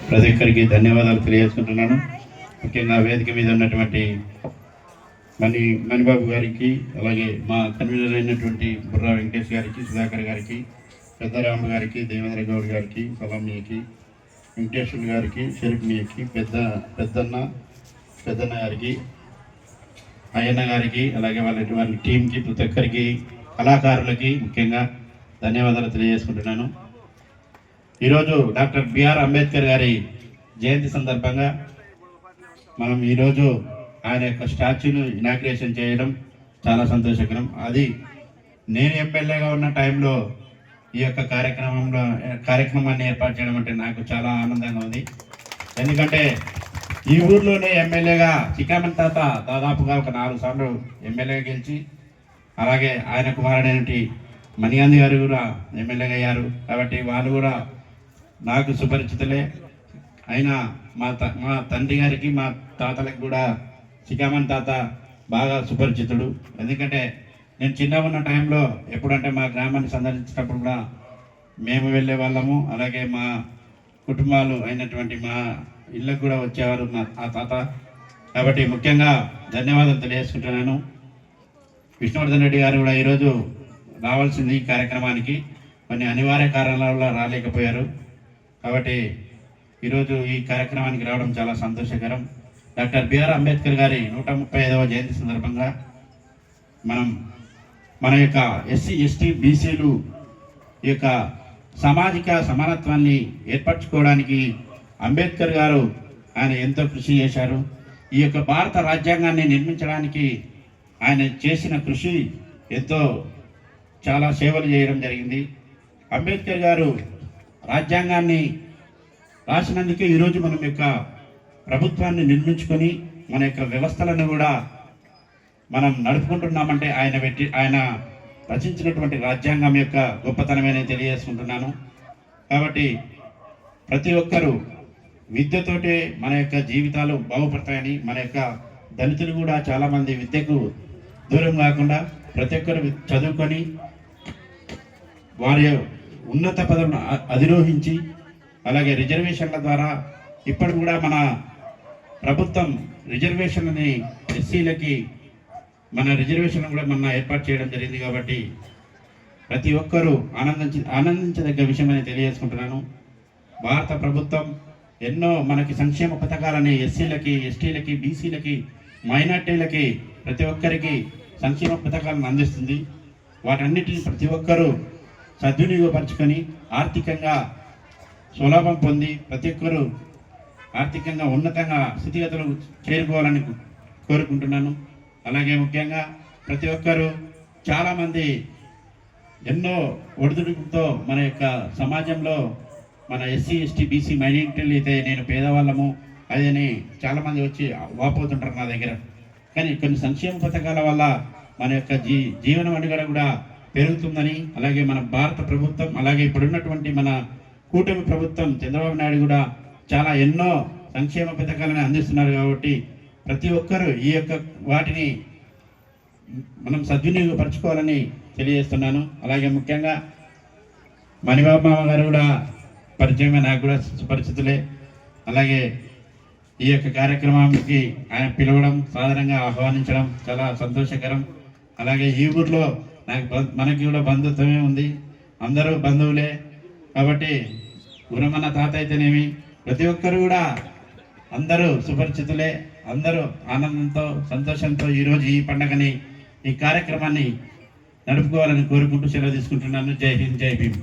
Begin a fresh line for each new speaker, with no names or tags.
ప్రతి ఒక్కరికి ధన్యవాదాలు తెలియజేసుకుంటున్నాను. ముఖ్యంగా వేదిక మీద ఉన్నటువంటి మణిబాబు గారికి, అలాగే మా కన్వీనర్ అయినటువంటి బుర్రా వెంకటేష్ గారికి, సుధాకర్ గారికి, పెద్దరాము గారికి, దేవేంద్ర గౌడ్ గారికి, సలామియకి, వెంకటేశ్వర గారికి, షరీఫ్మియకి, పెద్దన్న గారికి, అయ్యన్న గారికి, అలాగే వాళ్ళ టీంకి, ప్రతి ఒక్కరికి, కళాకారులకి ముఖ్యంగా ధన్యవాదాలు తెలియజేసుకుంటున్నాను. ఈరోజు డాక్టర్ బిఆర్ అంబేద్కర్ గారి జయంతి సందర్భంగా మనం ఈరోజు ఆయన యొక్క స్టాచ్యూను ఇనాగ్రేషన్ చేయడం చాలా సంతోషకరం. అది నేను ఎమ్మెల్యేగా ఉన్న టైంలో ఈ యొక్క కార్యక్రమాన్ని ఏర్పాటు చేయడం అంటే నాకు చాలా ఆనందంగా ఉంది. ఎందుకంటే ఈ ఊర్లోనే ఎమ్మెల్యేగా చికామన్ తాత దాదాపుగా ఒక 4 సార్లు ఎమ్మెల్యేగా గెలిచి, అలాగే ఆయన కుమారుడైనటువంటి మణిగాంధీ గారు కూడా ఎమ్మెల్యేగా అయ్యారు. కాబట్టి వాళ్ళు కూడా నాకు సుపరిచితులే. అయినా మా తండ్రి గారికి, మా తాతలకు కూడా చికామన్ తాత బాగా సుపరిచితుడు. ఎందుకంటే నేను చిన్నగా ఉన్న టైంలో ఎప్పుడంటే మా గ్రామాన్ని సందర్శించినప్పుడు కూడా మేము వెళ్ళే వాళ్ళము. అలాగే మా కుటుంబాలు అయినటువంటి మా ఇళ్ళకు కూడా వచ్చేవారు ఆ తాత. కాబట్టి ముఖ్యంగా ధన్యవాదాలు తెలియజేసుకుంటున్నాను. విష్ణువర్ధన్ రెడ్డి గారు కూడా ఈరోజు రావాల్సింది ఈ కార్యక్రమానికి, కొన్ని అనివార్య కారణాల వల్ల రాలేకపోయారు. కాబట్టి ఈరోజు ఈ కార్యక్రమానికి రావడం చాలా సంతోషకరం. డాక్టర్ బిఆర్ అంబేద్కర్ గారి 135వ జయంతి సందర్భంగా మన యొక్క ఎస్సీ, ఎస్టీ, బీసీలు ఈ యొక్క సామాజిక సమానత్వాన్ని ఏర్పరచుకోవడానికి అంబేద్కర్ గారు ఆయన ఎంతో కృషి చేశారు. ఈ యొక్క భారత రాజ్యాంగాన్ని నిర్మించడానికి ఆయన చేసిన కృషి ఎంతో చాలా సేవలు చేయడం జరిగింది. అంబేద్కర్ గారు రాజ్యాంగాన్ని రాసినందుకే ఈరోజు మనం యొక్క ప్రభుత్వాన్ని నిర్మించుకొని మన యొక్క వ్యవస్థలను కూడా మనం నడుపుకుంటున్నామంటే ఆయన రచించినటువంటి రాజ్యాంగం యొక్క గొప్పతనమే తెలియజేసుకుంటున్నాను. కాబట్టి ప్రతి ఒక్కరూ విద్యతోటే మన యొక్క జీవితాలు బాగుపడతాయని, మన యొక్క దళితులు కూడా చాలామంది విద్యకు దూరం కాకుండా ప్రతి ఒక్కరు చదువుకొని వారి ఉన్నత పదవిని అధిరోహించి, అలాగే రిజర్వేషన్ల ద్వారా ఇప్పటి కూడా మన ప్రభుత్వం రిజర్వేషన్లని ఎస్సీలకి మన రిజర్వేషన్ కూడా మన ఏర్పాటు చేయడం జరిగింది. కాబట్టి ప్రతి ఒక్కరూ ఆనందించదగ్గ విషయం అని తెలియజేసుకుంటున్నాను. భారత ప్రభుత్వం ఎన్నో మనకి సంక్షేమ పథకాలని ఎస్సీలకి, ఎస్టీలకి, బీసీలకి, మైనార్టీలకి ప్రతి ఒక్కరికి సంక్షేమ పథకాలను అందిస్తుంది. వాటన్నిటిని ప్రతి ఒక్కరూ సద్వినియోగపరచుకొని ఆర్థికంగా సులభం పొంది ప్రతి ఒక్కరూ ఆర్థికంగా ఉన్నతంగా స్థితిగతులు చేరుకోవాలని కోరుకుంటున్నాను. అలాగే ముఖ్యంగా ప్రతి ఒక్కరూ చాలామంది ఎన్నో ఒడిదుడుకులతో మన యొక్క సమాజంలో మన ఎస్సీ, ఎస్టీ, బీసీ, మైనారిటీలు అయితే నేను పేదవాళ్ళము అదని చాలామంది వచ్చి వాపోతుంటారు నా దగ్గర. కానీ కొన్ని సంక్షేమ పథకాల వల్ల మన యొక్క జీవన మనుగడ కూడా పెరుగుతుందని, అలాగే మన భారత ప్రభుత్వం, అలాగే ఇప్పుడున్నటువంటి మన కూటమి ప్రభుత్వం చంద్రబాబు నాయుడు కూడా చాలా ఎన్నో సంక్షేమ పథకాలను అందిస్తున్నారు. కాబట్టి ప్రతి ఒక్కరూ ఈ యొక్క వాటిని మనం సద్వినియోగపరచుకోవాలని తెలియజేస్తున్నాను. అలాగే ముఖ్యంగా మణిబాబు మామ గారు కూడా పరిచయమే, నాకు కూడా సుపరిచితులే. అలాగే ఈ యొక్క కార్యక్రమానికి ఆయన పిలవడం, సాధారణంగా ఆహ్వానించడం చాలా సంతోషకరం. అలాగే ఈ ఊర్లో మనకి కూడా బంధుత్వమే ఉంది, అందరూ బంధువులే. కాబట్టి గురమన్న తాత అయితేనేమి ప్రతి ఒక్కరు కూడా అందరూ సుపరిచితులే. అందరూ ఆనందంతో, సంతోషంతో ఈరోజు ఈ పండుగని, ఈ కార్యక్రమాన్ని నడుపుకోవాలని కోరుకుంటూ సెలవు తీసుకుంటున్నాను. జై హింద్, జై భీమ్.